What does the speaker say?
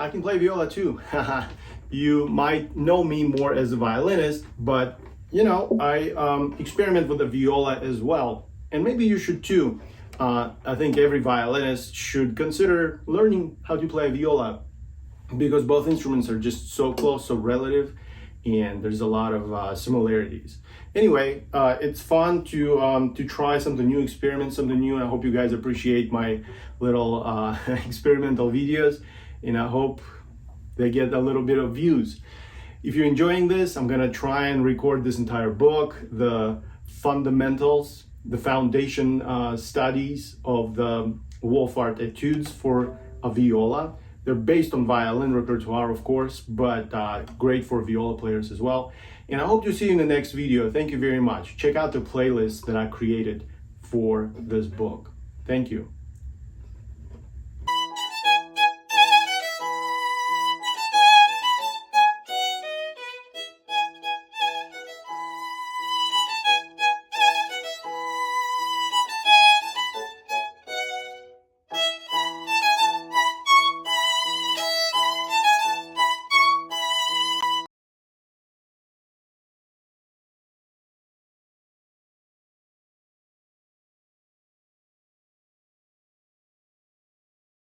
I can play viola too. You might know me more as a violinist, but you know, I experiment with the viola as well. And maybe you should too. I think every violinist should consider learning how to play viola, because both instruments are just so close, so relative, and there's a lot of similarities. Anyway, it's fun to try something new, experiment something new, and I hope you guys appreciate my little experimental videos, and I hope they get a little bit of views. If you're enjoying this, I'm gonna try and record this entire book, the fundamentals, the foundation studies of the Wohlfahrt etudes for a viola. They're based on violin repertoire, of course, but great for viola players as well. And I hope to see you in the next video. Thank you very much. Check out the playlist that I created for this book. Thank you.